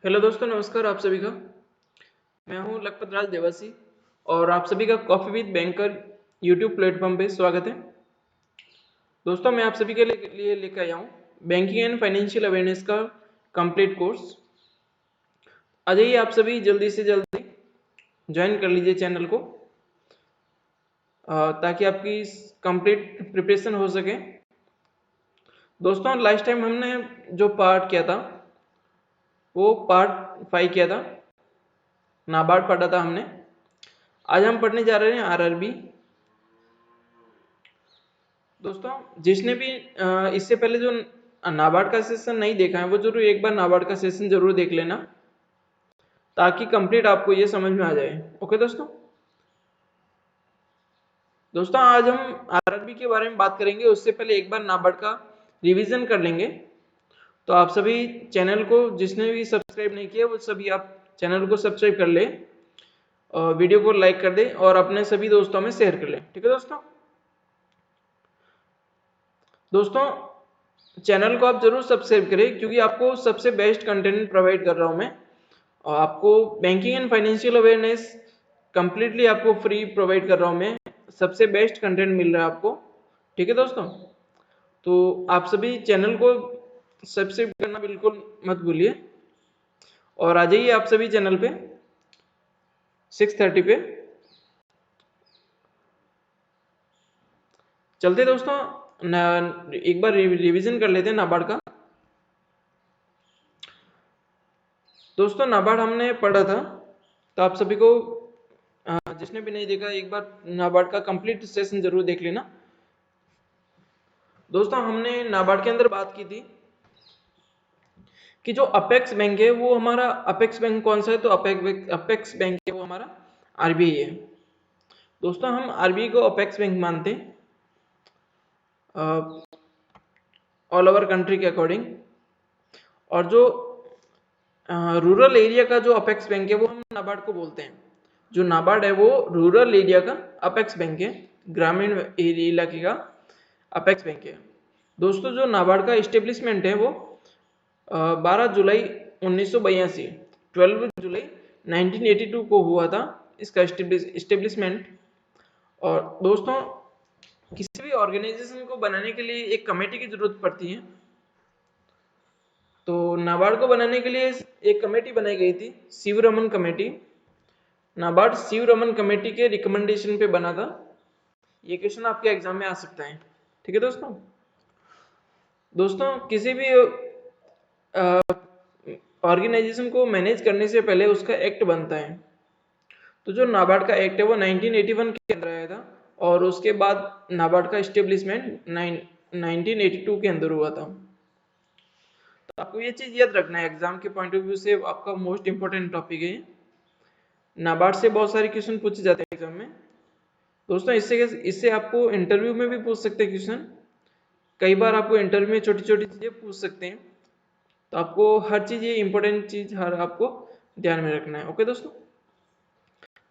Hello दोस्तों, नमस्कार आप सभी का। मैं हूं लखपत राज देवासी और आप सभी का coffee with banker YouTube platform पे स्वागत है। दोस्तों, मैं आप सभी के लिए लेकर आया हूं बैंकिंग एंड फाइनेंशियल अवेयरनेस का कंप्लीट कोर्स। आ जाइए आप सभी जल्दी से जल्दी ज्वाइन कर लीजिए चैनल को, ताकि आपकी कंप्लीट प्रिपरेशन हो सके। दोस्तों, लास्ट टाइम हमने जो पार्ट किया था वो पार्ट 5 किया था, नाबार्ड पढ़ा था हमने। आज हम पढ़ने जा रहे हैं आरआरबी। दोस्तों, जिसने भी इससे पहले जो नाबार्ड का सेशन नहीं देखा है वो जरूर एक बार नाबार्ड का सेशन जरूर देख लेना, ताकि कंप्लीट आपको ये समझ में आ जाए। ओके दोस्तों, आज हम आरआरबी के बारे में बात करेंगे। उससे पहले एक बार नाबार्ड का रिवीजन कर लेंगे। तो आप सभी चैनल को, जिसने भी सब्सक्राइब नहीं किया वो सभी आप चैनल को सब्सक्राइब कर ले, वीडियो को लाइक कर दे और अपने सभी दोस्तों में शेयर कर ले। ठीक है दोस्तों, चैनल को आप जरूर सब्सक्राइब करें, क्योंकि आपको सबसे बेस्ट कंटेंट प्रोवाइड कर रहा हूं मैं। और आपको banking and financial awareness completely आपको फ्री प्रोवाइड कर रहा हूं मैं। सबसे बेस्ट कंटेंट मिल रहा है आपको। ठीक है दोस्तों, तो आप सभी चैनल को सब्सक्राइब करना बिल्कुल मत भूलिए और आ जाइए आप सभी चैनल पे 6:30 पे। चलते दोस्तों, एक बार रिवीजन कर लेते हैं नाबार्ड का। दोस्तों, नाबार्ड हमने पढ़ा था, तो आप सभी को जिसने भी नहीं देखा एक बार नाबार्ड का कंप्लीट सेशन जरूर देख लेना। दोस्तों, हमने नाबार्ड के अंदर बात की थी कि जो अपेक्स बैंक है वो हमारा अपेक्स बैंक कौन सा है, तो अपेक्स बैंक है वो हमारा आरबीआई है। दोस्तों, हम आरबीआई को अपेक्स बैंक मानते हैं ऑल ओवर कंट्री के अकॉर्डिंग। और जो रूरल एरिया का जो अपेक्स बैंक है वो हम नाबार्ड को बोलते हैं। जो नाबार्ड है वो रूरल एरिया का अपेक्स बैंक है, ग्रामीण इलाके का अपेक्स बैंक है। दोस्तों, जो नाबार्ड का इस्टेब्लिशमेंट है वो 12 जुलाई 1982, 12 जुलाई 1982 को हुआ था इसका इस्टेब्लिशमेंट। और दोस्तों, किसी भी ऑर्गेनाइजेशन को बनाने के लिए एक कमेटी की जरूरत पड़ती है। तो नाबार्ड को बनाने के लिए एक कमेटी बनाई गई थी, शिवरमन कमेटी। नाबार्ड शिवरमन कमेटी के रिकमेंडेशन पे बना था। ये क्वेश्चन आपके एग्जाम में आ सकता है। ठीक है दोस्तों, किसी भी ऑर्गेनाइजेशन को मैनेज करने से पहले उसका एक्ट बनता है। तो जो नाबार्ड का एक्ट है वो 1981 के अंदर आया था और उसके बाद नाबार्ड का इस्टेब्लिशमेंट 1982 के अंदर हुआ था। तो आपको ये चीज याद रखना है, एग्जाम के पॉइंट ऑफ व्यू से आपका मोस्ट इंपोर्टेंट टॉपिक है। नाबार्ड से बहुत सारे क्वेश्चन पूछे जाते हैं एग्जाम में। दोस्तों, इससे आपको इंटरव्यू में भी पूछ सकते हैं क्वेश्चन। कई बार आपको इंटरव्यू में छोटी छोटी चीजें पूछ सकते हैं। तो आपको हर चीज, ये इंपॉर्टेंट चीज हर आपको ध्यान में रखना है। ओके दोस्तों,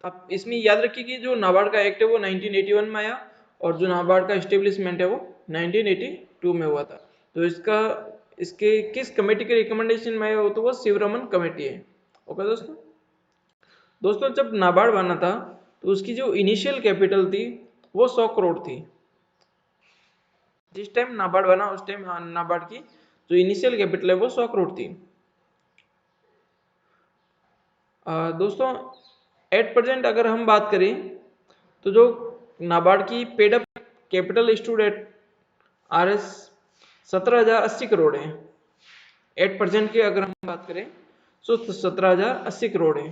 आप इसमें याद रखिए कि जो नाबार्ड का एक्ट है वो 1981 में आया और जो नाबार्ड का इस्टेब्लिशमेंट है वो 1982 में हुआ था। तो इसके किस कमेटी के रिकमेंडेशन में आया हो, तो वो शिवरमन कमेटी है। ओके दोस्तों, जब नाबार्ड बना था तो उसकी जो इनिशियल कैपिटल थी वो 100 करोड़ थी। जिस टाइम नाबार्ड बना उस टाइम नाबार्ड की जो इनिशियल कैपिटल है वो 100 करोड़ थी। दोस्तों, एट प्रेजेंट अगर हम बात करें तो जो नाबार्ड की paid up capital stood at RS 17,080 crore है। एट प्रेजेंट की अगर हम बात करें तो 17,080 करोड़ है।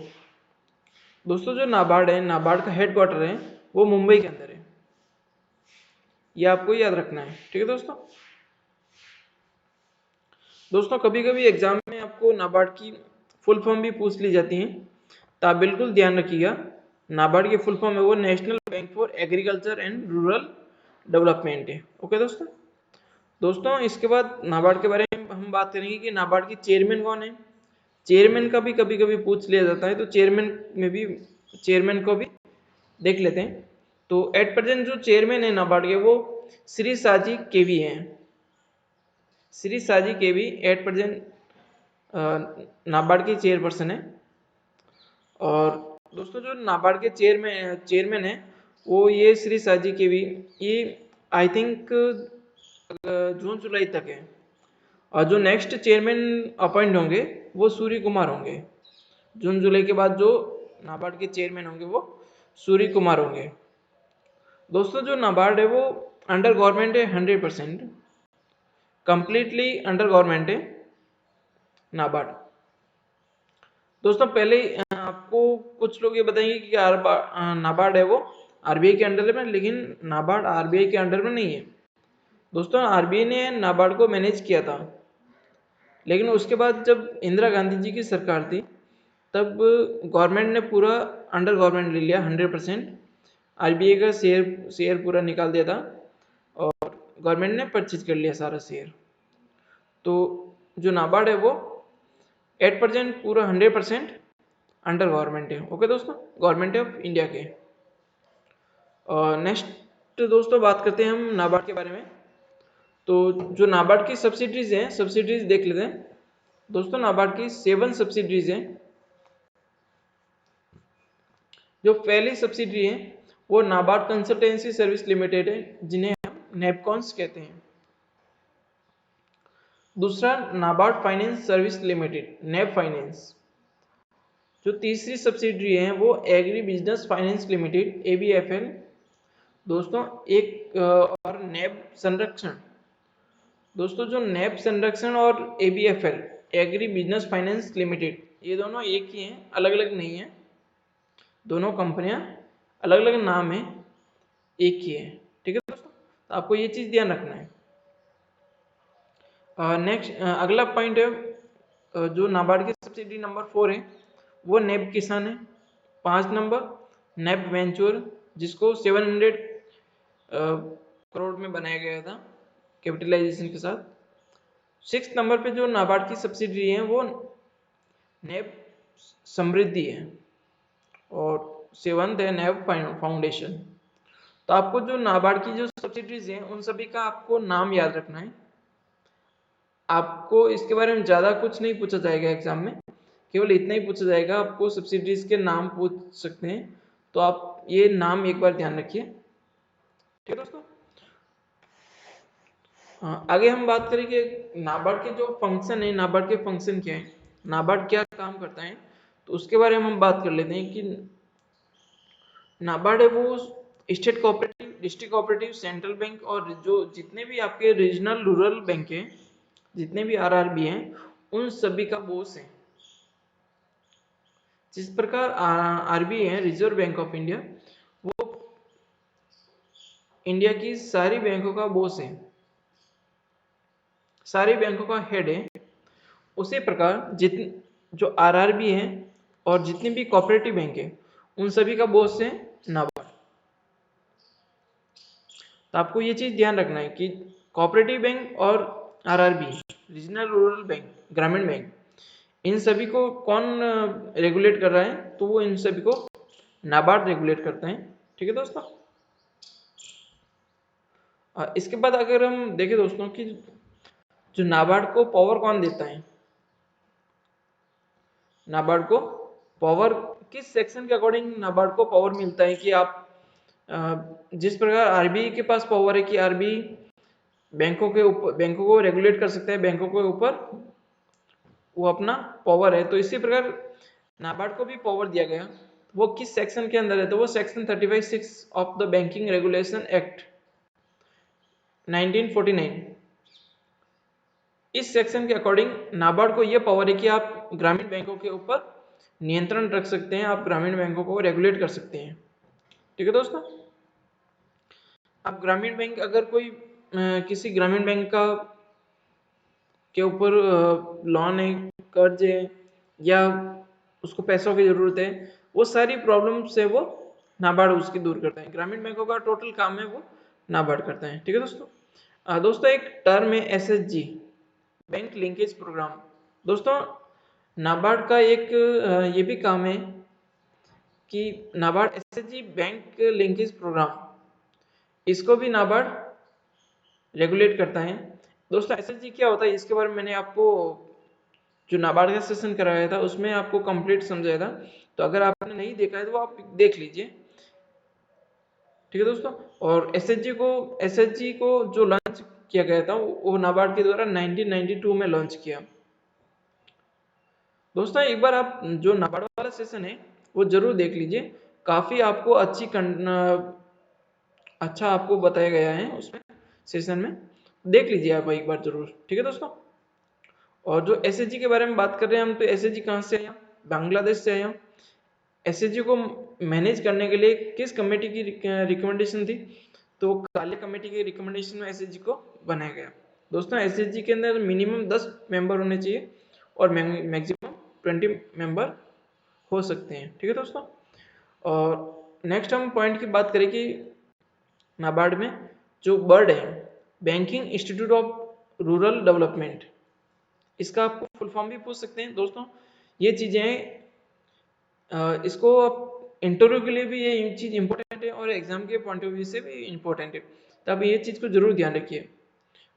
दोस्तों, जो नाबार्ड है, नाबार्ड का हेडक्वार्टर है वो मुंबई के अंदर है। ये आपको याद रखना है। ठीक है दोस्तों, कभी कभी एग्जाम में आपको नाबार्ड की फुल फॉर्म भी पूछ ली जाती है, तो आप बिल्कुल ध्यान रखिएगा। नाबार्ड की फुल फॉर्म है वो national bank for agriculture and rural development है। ओके दोस्तों, इसके बाद नाबार्ड के बारे में हम बात करेंगे कि नाबार्ड की चेयरमैन कौन है। चेयरमैन का भी कभी कभी पूछ लिया जाता है, तो चेयरमैन को भी देख लेते हैं। तो एट प्रेजेंट जो चेयरमैन है नाबार्ड के वो श्री साजी केवी हैं। श्री साजी केवी एट प्रेजेंट नाबार्ड की चेयरपर्सन है। और दोस्तों जो नाबार्ड के चेयरमैन है वो ये श्री साजी के भी, ये आई थिंक जून जुलाई तक है। और जो नेक्स्ट चेयरमैन अपॉइंट होंगे वो सूर्य कुमार होंगे। जून जुलाई के बाद जो नाबार्ड के चेयरमैन होंगे वो सूर्य कुमार होंगे। दोस्तों जो नाबार्ड है वो अंडर गवर्नमेंट है 100%, कंप्लीटली अंडर गवर्नमेंट है नाबार्ड। दोस्तों पहले आपको कुछ लोग ये बताएंगे कि नाबार्ड है वो आरबीआई के अंडर में, लेकिन नाबार्ड आरबीआई के अंडर में नहीं है। दोस्तों आरबीआई ने नाबार्ड को मैनेज किया था, लेकिन उसके बाद जब इंदिरा गांधी जी की सरकार थी तब गवर्नमेंट ने पूरा अंडर गवर्नमेंट ले लिया 100%। आरबीआई का शेयर पूरा निकाल दिया था और गवर्नमेंट ने परचेज कर लिया सारा शेयर। तो जो नाबार्ड है वो 8% पूरा 100% अंडर गवर्नमेंट है। ओके दोस्तों, गवर्नमेंट ऑफ इंडिया के। नेक्स्ट दोस्तों बात करते हैं हम नाबार्ड के बारे में। तो जो नाबार्ड की सब्सिडीज हैं, सब्सिडीज देख लेते हैं। दोस्तों नाबार्ड की 7 सब्सिडीज हैं। जो पहली सब्सिडरी है वो नाबार्ड कंसल्टेंसी सर्विस लिमिटेड है, जिन्हें हम नेपकॉन्स कहते हैं। दूसरा नाबार्ड फाइनेंस सर्विस लिमिटेड, नेब फाइनेंस। जो तीसरी सब्सिडरी है वो एग्री बिजनेस फाइनेंस लिमिटेड, एबीएफएल। दोस्तों एक और नेब संरक्षण। दोस्तों जो नेब संरक्षण और एबीएफएल, एग्री बिजनेस फाइनेंस लिमिटेड, ये दोनों एक ही हैं, अलग अलग नहीं है। दोनों कंपनियां अलग अलग नाम है, एक ही है। ठीक है दोस्तों, तो आपको ये चीज ध्यान रखना है। नेक्स्ट अगला पॉइंट है, जो नाबार्ड की सब्सिडी नंबर 4 है वो नेब किसान है। 5 नंबर नेब वेंचर, जिसको 700 करोड़ में बनाया गया था कैपिटलाइजेशन के साथ। 6 नंबर पे जो नाबार्ड की सब्सिडी है वो नेब समृद्धि है। और 7th है नेब फाउंडेशन। तो आपको जो नाबार्ड की जो सब्सिडीज हैं उन सभी का आपको नाम याद रखना है। आपको इसके बारे में ज़्यादा कुछ नहीं पूछा जाएगा एग्जाम में, केवल इतना ही पूछा जाएगा, आपको सब्सिडीज के नाम पूछ सकते हैं। तो आप ये नाम एक बार ध्यान रखिए। ठीक है दोस्तों, आगे हम बात करेंगे नाबार्ड के जो फंक्शन है, नाबार्ड के फंक्शन क्या है, नाबार्ड क्या काम करता है, तो उसके बारे में हम बात कर लेते हैं कि नाबार्ड है वो state cooperative, district cooperative, central bank और जो जितने भी आपके रीजनल रूरल बैंक हैं, जितने भी आरआरबी हैं, उन सभी का बॉस है। जिस प्रकार आरबीआई है, रिजर्व बैंक ऑफ इंडिया, वो इंडिया की सारी बैंकों का बॉस है, सारे बैंकों का हेड है। उसी प्रकार जितने जो आरआरबी है और जितने भी कोऑपरेटिव बैंक है, उन सभी का बॉस है नाबार्ड। तो आपको ये चीज ध्यान रखना है कि कोऑपरेटिव बैंक और आरआरबी, रीजनल रूरल बैंक, ग्रामीण बैंक, इन सभी को कौन रेगुलेट कर रहा है, तो वो इन सभी को नाबार्ड रेगुलेट करता है। ठीक है दोस्तों, इसके बाद अगर हम देखें दोस्तों कि जो नाबार्ड को पावर कौन देता है, नाबार्ड को पावर किस सेक्शन के अकॉर्डिंग नाबार्ड को पावर मिलता है कि आप जिस प्रकार आरबीआई के पास पावर है कि आरबीआई बैंकों के ऊपर, बैंकों को रेगुलेट कर सकता है, बैंकों के ऊपर वो अपना पावर है, तो इसी प्रकार नाबार्ड को भी पावर दिया गया। वो किस सेक्शन के अंदर है, तो वो section 35(6) of the banking regulation act 1949। इस सेक्शन के अकॉर्डिंग नाबार्ड को यह पावर है कि आप ग्रामीण बैंकों के ऊपर नियंत्रण रख सकते हैं, आप ग्रामीण बैंकों को रेगुलेट कर सकते हैं। ठीक है दोस्तों, आप ग्रामीण बैंक अगर कोई किसी ग्रामीण बैंक का के ऊपर लोन है, कर्ज है, या उसको पैसों की जरूरत है, वो सारी प्रॉब्लम से वो नाबार्ड उसकी दूर करता है। ग्रामीण बैंकों का टोटल काम है वो नाबार्ड करता है। ठीक है दोस्तों, दोस्तों एक टर्म है एसएचजी, बैंक लिंकेज प्रोग्राम। दोस्तों नाबार्ड का एक ये भी काम है कि NABARD SHG bank linkage programme, इसको भी नाबार्ड रेगुलेट करता है। दोस्तों एसएचजी क्या होता है इसके बारे में मैंने आपको जो नाबार्ड का सेशन कराया था उसमें आपको कंप्लीट समझाया था। तो अगर आपने नहीं देखा है तो आप देख लीजिए, ठीक है दोस्तों। और एसएचजी को जो लॉन्च किया गया था वो नाबार्ड के द्वारा 1992 में लॉन्च किया। दोस्तों एक बार आप जो नाबार्ड वाला सेशन है वो जरूर देख लीजिए, काफी आपको अच्छा आपको बताया गया है उसमें सेशन में, देख लीजिए आप एक बार जरूर, ठीक है दोस्तों। और जो एसएचजी के बारे में बात कर रहे हैं हम, तो एसएचजी कहाँ से आया? बांग्लादेश से आया। एसएचजी को मैनेज करने के लिए किस कमेटी की रिकमेंडेशन थी? तो काले कमेटी की रिकमेंडेशन में एसएचजी को बनाया गया। दोस्तों एसएचजी के अंदर मिनिमम 10 मेंबर होने चाहिए और मैक्सिमम 20 मेंबर हो सकते हैं, ठीक है दोस्तों। और नेक्स्ट हम पॉइंट की बात करें कि नाबार्ड में जो बर्ड है, banking institute of rural development, इसका आपको फुल फॉर्म भी पूछ सकते हैं दोस्तों। ये चीजें इसको आप इंटरव्यू के लिए भी ये चीज इंपॉर्टेंट है और एग्जाम के पॉइंट ऑफ व्यू से भी इंपॉर्टेंट है, तो आप ये चीज को जरूर ध्यान रखिए।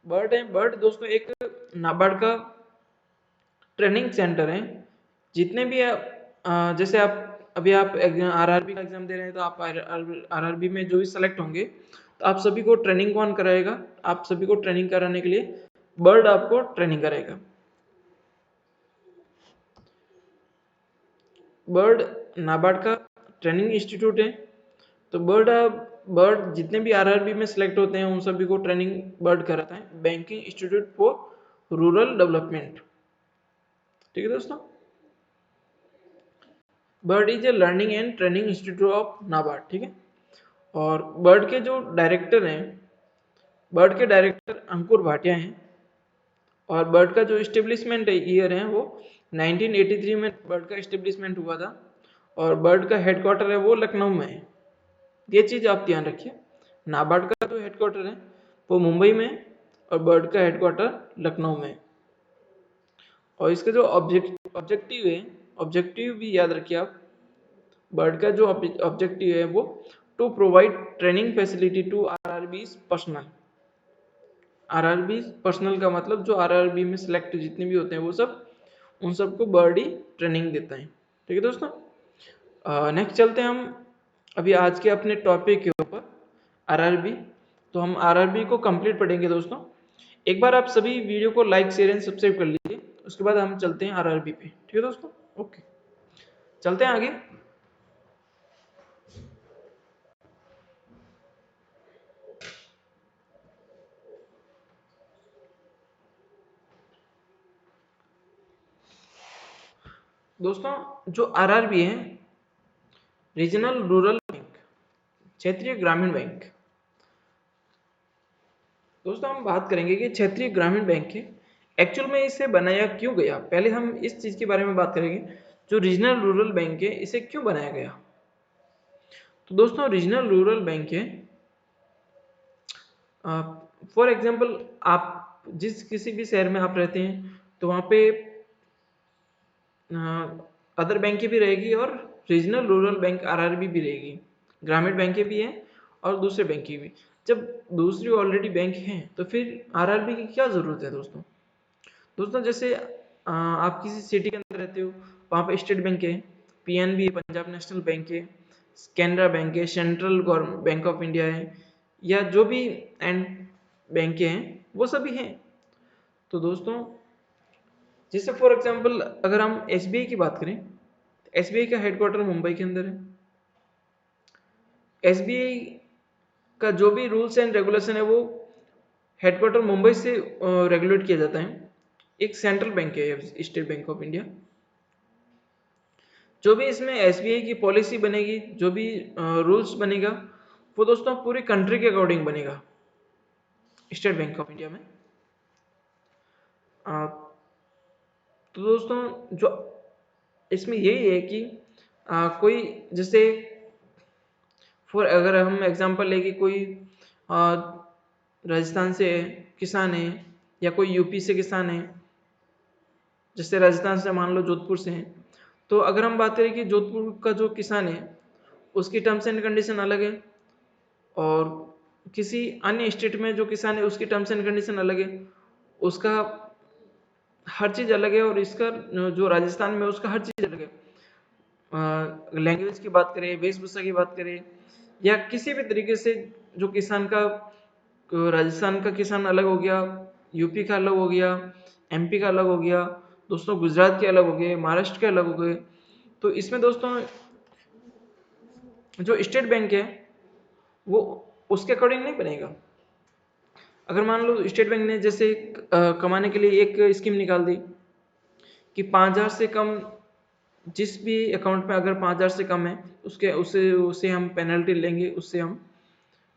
बर्ड है, बर्ड दोस्तों एक नाबार्ड का ट्रेनिंग सेंटर है। जितने भी जैसे आप आरआरबी का एग्जाम दे रहे हैं, तो आप आरआरबी में जो भी सेलेक्ट होंगे तो आप सभी को ट्रेनिंग कौन कराएगा? आप सभी को ट्रेनिंग कराने के लिए बर्ड आपको ट्रेनिंग कराएगा। बर्ड नाबार्ड का ट्रेनिंग इंस्टीट्यूट है। तो बर्ड जितने भी आरआरबी में सिलेक्ट होते हैं उन सभी को ट्रेनिंग बर्ड कराता है, banking institute for rural development, ठीक है दोस्तों। Bird is a learning and training institute of NABARD, ठीक है। और बर्ड के जो डायरेक्टर हैं, बर्ड के डायरेक्टर अंकुर भाटिया हैं। और बर्ड का जो इस्टेब्लिशमेंट ईयर है वो 1983 में बर्ड का इस्टेब्लिशमेंट हुआ था। और बर्ड का हेडक्वार्टर है वो लखनऊ में है, ये चीज आप ध्यान रखिए। नाबार्ड का जो हेडक्वार्टर है वो मुंबई में और बर्ड का हेडक्वार्टर लखनऊ में। और इसका जो ऑब्जेक्टिव है, ऑब्जेक्टिव भी याद रखिए आप। बर्ड का जो ऑब्जेक्टिव है वो to provide training facility to RRB personnel. RRB personnel का मतलब जो आरआरबी में सिलेक्ट जितने भी होते हैं वो सब, उन सबको बर्ड ही ट्रेनिंग देता है, ठीक है दोस्तों। नेक्स्ट चलते हैं हम अभी आज के अपने टॉपिक के ऊपर, आरआरबी। तो हम आरआरबी को कंप्लीट पढ़ेंगे दोस्तों। एक बार आप सभी वीडियो को लाइक शेयर एंड सब्सक्राइब कर लीजिए, उसके बाद हम चलते हैं आरआरबी पे, ठीक है दोस्तों। ओके, चलते हैं आगे। दोस्तों जो आरआरबी है, रीजनल रूरल बैंक, क्षेत्रीय ग्रामीण बैंक। दोस्तों हम बात करेंगे कि क्षेत्रीय ग्रामीण बैंक है एक्चुअल में इसे बनाया क्यों गया। पहले हम इस चीज के बारे में बात करेंगे, जो रीजनल रूरल बैंक है इसे क्यों बनाया गया। तो दोस्तों रीजनल रूरल बैंक है, फॉर एग्जांपल आप जिस किसी भी शहर में आप रहते हैं तो वहाँ पे अदर बैंक भी रहेगी और रीजनल रूरल बैंक आरआरबी भी रहेगी, ग्रामीण बैंकें भी हैं और दूसरे बैंक की भी। जब दूसरी ऑलरेडी बैंक हैं तो फिर आरआरबी की क्या ज़रूरत है दोस्तों। दोस्तों जैसे आप किसी सिटी के अंदर रहते हो, वहाँ पे स्टेट बैंक है, पीएनबी है, पंजाब नेशनल बैंक है, कैनरा बैंक है, central government bank of India है, या जो भी एंड बैंक हैं वो सभी हैं। तो दोस्तों जैसे फॉर एग्जांपल अगर हम एसबीआई की बात करें, एसबीआई का हेडक्वार्टर मुंबई के अंदर है। एसबीआई का जो भी रूल्स एंड रेगुलेशन है वो हेडक्वार्टर मुंबई से रेगुलेट किया जाता है। एक सेंट्रल बैंक है स्टेट बैंक ऑफ इंडिया। जो भी इसमें एसबीआई की पॉलिसी बनेगी, जो भी रूल्स बनेगा वो दोस्तों पूरी कंट्री के अकॉर्डिंग बनेगा स्टेट बैंक ऑफ इंडिया में। तो दोस्तों जो इसमें यही है कि कोई जैसे फॉर अगर हम एग्जांपल ले कि कोई राजस्थान से किसान है या कोई यूपी से किसान है, जैसे राजस्थान से मान लो जोधपुर से हैं, तो अगर हम बात करें कि जोधपुर का जो किसान है उसकी टर्म्स एंड कंडीशन अलग है और किसी अन्य स्टेट में जो किसान है उसकी टर्म्स एंड कंडीशन अलग है, उसका हर चीज़ अलग है, और इसका जो राजस्थान में उसका हर चीज़ अलग है। लैंग्वेज की बात करें, वेशभूषा की बात करें, या किसी भी तरीके से जो किसान का, राजस्थान का किसान अलग हो गया, यूपी का अलग हो गया, एमपी का अलग हो गया, दोस्तों गुजरात के अलग हो गए, महाराष्ट्र के अलग हो गए। तो इसमें दोस्तों जो स्टेट बैंक है वो उसके अकॉर्डिंग नहीं बनेगा। अगर मान लो स्टेट बैंक ने जैसे कमाने के लिए एक स्कीम निकाल दी कि 5,000 से कम, जिस भी अकाउंट में अगर 5,000 से कम है उसके उसे उसे हम पेनल्टी लेंगे, उससे हम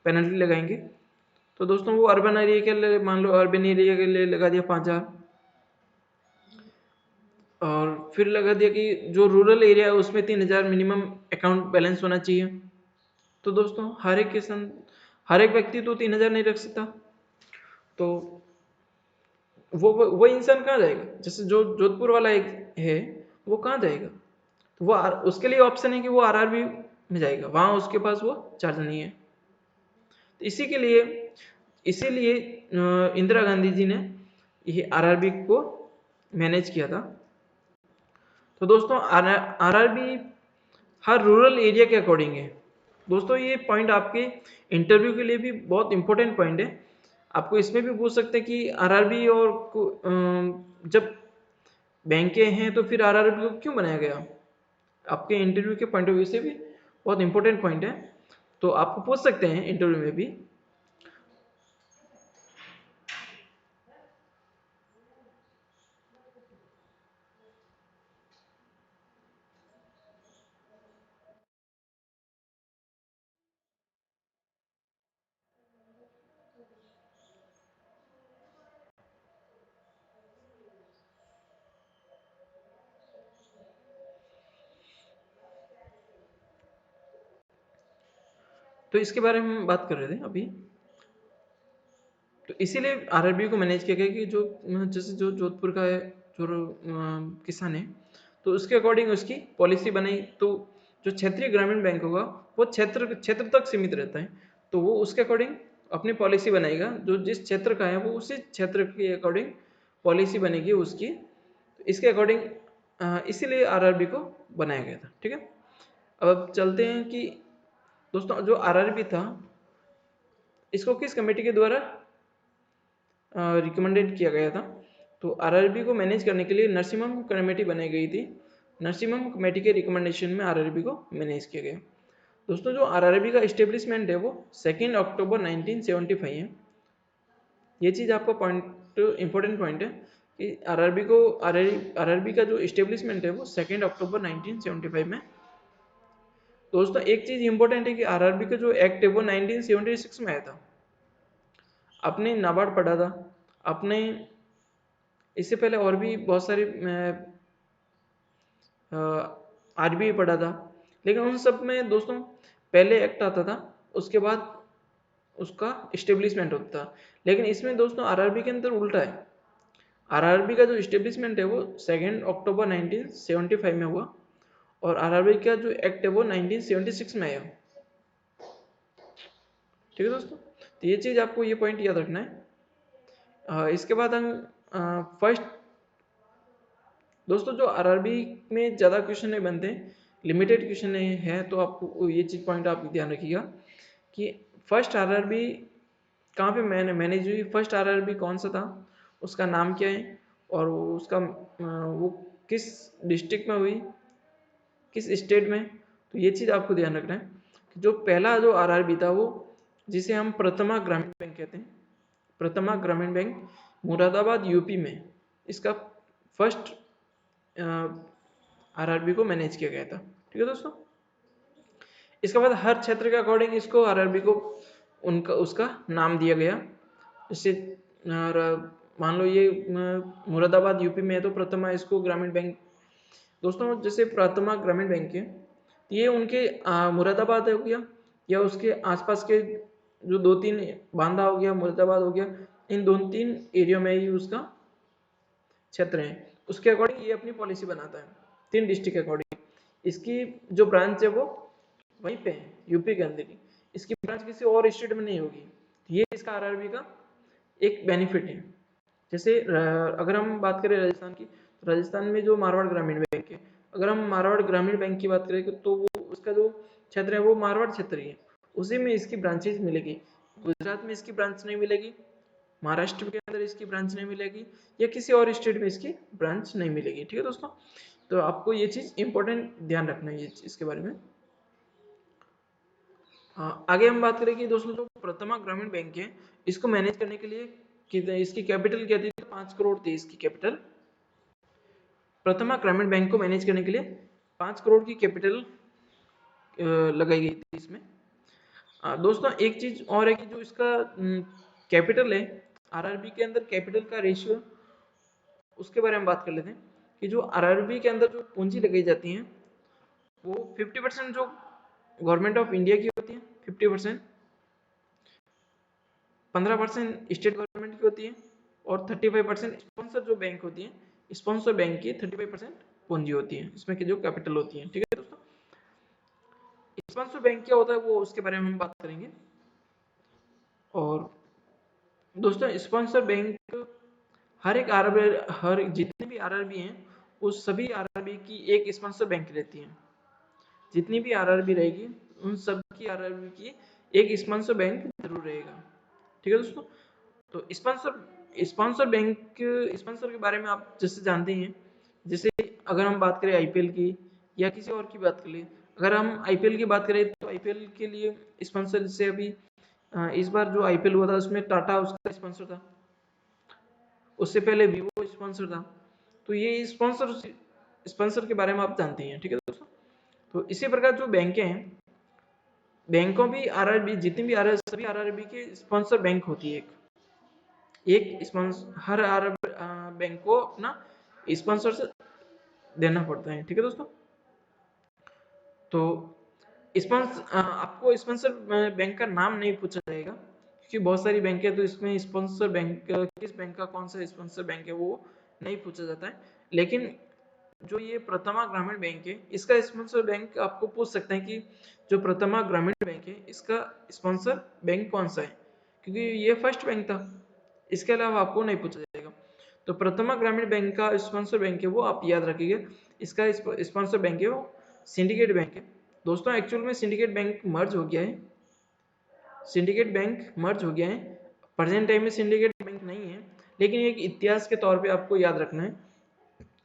पेनल्टी लगाएंगे। तो दोस्तों वो अर्बन एरिया के लिए, मान लो अर्बन एरिया के लिए लगा दिया 5,000, और फिर लगा दिया कि जो रूरल एरिया है उसमें 3,000 मिनिमम अकाउंट बैलेंस होना चाहिए। तो दोस्तों हर एक किसान, हर एक व्यक्ति तो 3,000 नहीं रख सकता। तो वो इंसान कहाँ जाएगा? जैसे जो जोधपुर वाला एक है, वो कहाँ जाएगा? तो वो उसके लिए ऑप्शन है कि वो आरआरबी में जाएगा, वहां उसके पास वो चार्ज नहीं है। तो इसीलिए इंदिरा गांधी जी ने ये आरआरबी को मैनेज किया था। तो दोस्तों आरआरबी हर रूरल एरिया के अकॉर्डिंग है। दोस्तों ये पॉइंट आपके इंटरव्यू के लिए भी बहुत इंपॉर्टेंट पॉइंट है। आपको इसमें भी पूछ सकते हैं कि आरआरबी और जब बैंकें हैं तो फिर आरआरबी को क्यों बनाया गया? आपके इंटरव्यू के पॉइंट ऑफ व्यू से भी बहुत इंपॉर्टेंट पॉइंट है, तो आपको पूछ सकते हैं इंटरव्यू में भी। तो इसके बारे में हम बात कर रहे थे अभी। तो इसीलिए आरआरबी को मैनेज किया गया कि जो जैसे जो जोधपुर का है, जो किसान है, तो उसके अकॉर्डिंग उसकी पॉलिसी बनाई। तो जो क्षेत्रीय ग्रामीण बैंक होगा वो क्षेत्र क्षेत्र तक सीमित रहता है, तो वो उसके अकॉर्डिंग अपनी पॉलिसी बनाएगा। जो जिस क्षेत्र का है वो उसी क्षेत्र के अकॉर्डिंग पॉलिसी बनेगी उसकी। तो इसके अकॉर्डिंग इसीलिए आरआरबी को बनाया गया था। ठीक है, अब चलते हैं कि दोस्तों जो आरआरबी था इसको किस कमेटी के द्वारा रिकमेंडेड किया गया था? तो आरआरबी को मैनेज करने के लिए नरसिम्हम कमेटी बनाई गई थी। नरसिम्हम कमेटी के रिकमेंडेशन में आरआरबी को मैनेज किया गया। दोस्तों जो आरआरबी का इस्टेब्लिशमेंट है वो 2 अक्टूबर 1975 है। ये चीज़ आपका पॉइंट, इंपॉर्टेंट पॉइंट है कि आरआरबी का जो इस्टेब्लिशमेंट है वो 2 अक्टूबर 1975 में। दोस्तों एक चीज़ इंपॉर्टेंट है कि आरआरबी का जो एक्ट है वो 1976 में आया था। आपने नाबार्ड पढ़ा था, आपने इससे पहले और भी बहुत सारी आरबीआई पढ़ा था, लेकिन उन सब में दोस्तों पहले एक्ट आता था, उसके बाद उसका इस्टेब्लिशमेंट होता था। लेकिन इसमें दोस्तों आरआरबी के अंदर उल्टा है। आरआरबी का जो इस्टेब्लिशमेंट है वो 2 अक्टूबर 1975 में हुआ, और आरआरबी का जो एक्ट है वो 1976 में आया। ठीक है दोस्तों, तो ये चीज़ आपको ये पॉइंट याद रखना है। इसके बाद हम फर्स्ट, दोस्तों जो आरआरबी में ज़्यादा क्वेश्चन नहीं बनते, लिमिटेड क्वेश्चन है, तो आपको ये चीज़ पॉइंट आप ध्यान रखिएगा कि फर्स्ट आरआरबी कहाँ पे मैनेज हुई, फर्स्ट आरआरबी कौन सा था, उसका नाम क्या है, और उसका वो किस डिस्ट्रिक्ट में हुई, किस स्टेट में। तो ये चीज़ आपको ध्यान रखना है कि जो पहला जो आरआरबी था वो, जिसे हम प्रथमा ग्रामीण बैंक कहते हैं, प्रथमा ग्रामीण बैंक मुरादाबाद यूपी में इसका फर्स्ट आरआरबी को मैनेज किया गया था। ठीक है दोस्तों, इसके बाद हर क्षेत्र के अकॉर्डिंग इसको आरआरबी को उनका उसका नाम दिया गया। जैसे मान लो ये मुरादाबाद यूपी में है तो प्रथमा इसको ग्रामीण बैंक। दोस्तों जैसे प्रथमा ग्रामीण बैंक है, ये उनके मुरादाबाद हो गया या उसके आसपास के जो 2-3 बांदा हो गया, मुरादाबाद हो गया, इन 2-3 एरिया में ही उसका क्षेत्र है, उसके अकॉर्डिंग ये अपनी पॉलिसी बनाता है 3 डिस्ट्रिक्ट के अकॉर्डिंग। इसकी जो ब्रांच है वो वहीं पे है, यूपी के अंदर ही। इसकी ब्रांच किसी और स्टेट में नहीं होगी। ये इसका आरआरबी का एक बेनिफिट है। जैसे अगर हम बात करें राजस्थान की, तो राजस्थान में जो मारवाड़ ग्रामीण बैंक है, अगर हम मारवाड़ ग्रामीण बैंक की बात करें तो वो उसका जो क्षेत्र है वो मारवाड़ क्षेत्र ही है, उसी में इसकी ब्रांचेज मिलेगी। गुजरात में इसकी ब्रांच नहीं मिलेगी, महाराष्ट्र के अंदर इसकी ब्रांच नहीं मिलेगी, या किसी और स्टेट में इसकी ब्रांच नहीं मिलेगी। ठीक है दोस्तों, तो आपको ये चीज इंपॉर्टेंट ध्यान रखना है ये इसके बारे में। आगे हम बात करें कि दोस्तों जो प्रथमा ग्रामीण बैंक है, इसको मैनेज करने के लिए इसकी कैपिटल क्या थी, 5 करोड़ थी इसकी कैपिटल। प्रथमा ग्रामीण बैंक को मैनेज करने के लिए 5 करोड़ की कैपिटल लगाई गई थी इसमें। दोस्तों एक चीज और है कि जो इसका कैपिटल है, आरआरबी के अंदर कैपिटल का रेशियो, उसके बारे में बात कर लेते हैं कि जो आरआरबी के अंदर जो पूंजी लगाई जाती है वो 50% जो गवर्नमेंट ऑफ इंडिया की होती है, 50%, 15% स्टेट गवर्नमेंट की होती है, और 35% स्पॉन्सर जो बैंक होती है, स्पॉन्सर बैंक की 35% पूंजी होती है इसमें की जो कैपिटल होती है। ठीक है दोस्तों, स्पॉन्सर बैंक क्या होता है वो उसके बारे में हम बात करेंगे। और दोस्तों स्पॉन्सर बैंक हर एक आरआरबी, हर जितने भी आरआरबी हैं उस सभी आरआरबी की एक स्पॉन्सर बैंक रहती है। जितनी भी आरआरबी रहेगी उन सब की आरआरबी की एक स्पॉन्सर बैंक जरूर रहेगा। ठीक है दोस्तों, तो स्पॉन्सर स्पॉन्सर बैंक, स्पॉन्सर के बारे में आप जैसे जानते हैं, जैसे अगर हम बात करें आईपीएल की या किसी और की बात करें, अगर हम आईपीएल की बात करें तो आईपीएल के लिए स्पॉन्सर, जैसे अभी इस बार जो आईपीएल हुआ था उसमें टाटा उसका स्पॉन्सर था, उससे पहले वीवो स्पॉन्सर था। तो ये स्पॉन्सर के बारे में आप जानते हैं। ठीक है दोस्तों, तो इसी प्रकार जो बैंकें हैं, बैंकों भी आरआरबी, जितनी भी आरआर सभी आरआरबी के स्पॉन्सर बैंक होती है, एक स्पॉन्सर हर बैंक को अपना स्पॉन्सर देना पड़ता है। ठीक है दोस्तों, तो आपको स्पॉन्सर बैंक का नाम नहीं पूछा जाएगा क्योंकि बहुत सारी बैंक है, तो इसमें स्पॉन्सर बैंक किस बैंक का कौन सा स्पॉन्सर बैंक है वो नहीं पूछा जाता है। लेकिन जो ये प्रथमा ग्रामीण बैंक है, इसका स्पॉन्सर बैंक आपको पूछ सकते हैं कि जो प्रथमा ग्रामीण बैंक है इसका स्पॉन्सर बैंक कौन सा है, क्योंकि ये फर्स्ट बैंक था, इसके अलावा आपको नहीं पूछा जाएगा। तो प्रथमा ग्रामीण बैंक का स्पॉन्सर बैंक है वो आप याद रखिएगा, इसका स्पॉन्सर बैंक है वो सिंडिकेट बैंक है। दोस्तों एक्चुअल में सिंडिकेट बैंक मर्ज हो गया है, सिंडिकेट बैंक मर्ज हो गया है, प्रेजेंट टाइम में सिंडिकेट बैंक नहीं है, लेकिन एक इतिहास के तौर पे आपको याद रखना है।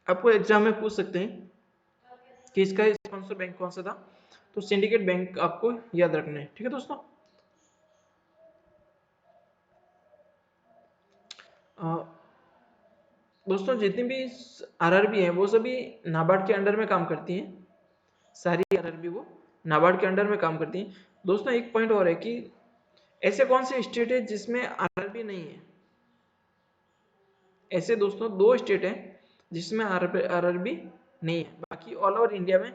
आपको एग्जाम में पूछ सकते हैं कि इसका स्पॉन्सर बैंक कौन सा था, तो सिंडिकेट बैंक आपको याद रखना है। ठीक है दोस्तों, दोस्तों जितनी भी आरआरबी है वो सभी नाबार्ड के अंडर में काम करती हैं, सारी आरआरबी वो नाबार्ड के अंडर में काम करती हैं। दोस्तों एक पॉइंट और है कि ऐसे कौन से स्टेट है जिसमें आरआरबी नहीं है, ऐसे दोस्तों 2 स्टेट हैं जिसमें आरआरबी नहीं है, बाकी ऑल ओवर इंडिया में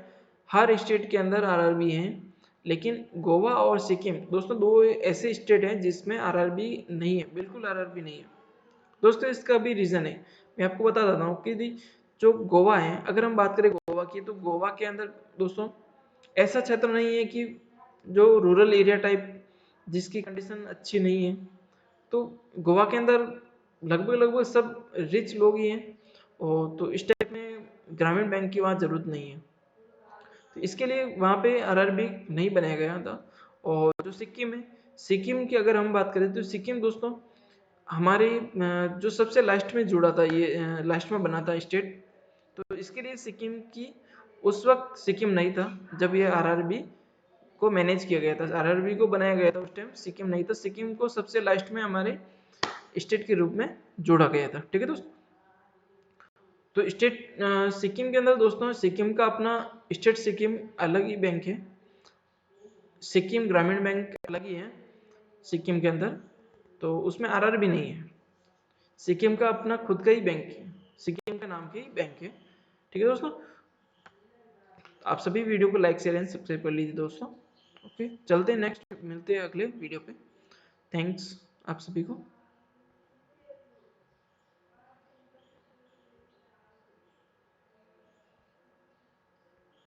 हर स्टेट के अंदर आरआरबी है। लेकिन गोवा और सिक्किम दोस्तों 2 ऐसे स्टेट हैं जिसमें आरआरबी नहीं है, बिल्कुल आरआरबी नहीं है। दोस्तों इसका भी रीजन है, मैं आपको बता देता हूँ कि जो गोवा है, अगर हम बात करें गोवा की, तो गोवा के अंदर दोस्तों ऐसा क्षेत्र नहीं है कि जो रूरल एरिया टाइप जिसकी कंडीशन अच्छी नहीं है, तो गोवा के अंदर लगभग लगभग सब रिच लोग ही हैं, और तो इस टाइप में ग्रामीण बैंक की वहाँ जरूरत नहीं है, तो इसके लिए वहाँ पे आरआरबी नहीं बनाया गया था। और जो सिक्किम है, सिक्किम की अगर हम बात करें तो सिक्किम दोस्तों हमारे जो सबसे लास्ट में जुड़ा था, ये लास्ट में बना था स्टेट, तो इसके लिए सिक्किम की उस वक्त सिक्किम नहीं था जब ये आरआरबी को मैनेज किया गया था, आरआरबी को बनाया गया था उस टाइम सिक्किम नहीं था, सिक्किम को सबसे लास्ट में हमारे स्टेट के रूप में जोड़ा गया था। ठीक है दोस्तों, तो स्टेट सिक्किम के अंदर दोस्तों सिक्किम का अपना स्टेट सिक्किम अलग ही बैंक है, सिक्किम ग्रामीण बैंक अलग ही है सिक्किम के अंदर, तो उसमें आरआरबी नहीं है, सिक्किम का अपना खुद का ही बैंक है, सिक्किम का नाम की बैंक है। ठीक है दोस्तों, आप सभी वीडियो को लाइक शेयर एंड सब्सक्राइब कर लीजिए दोस्तों। ओके, चलते हैं नेक्स्ट, मिलते हैं अगले वीडियो पे। थैंक्स आप सभी को।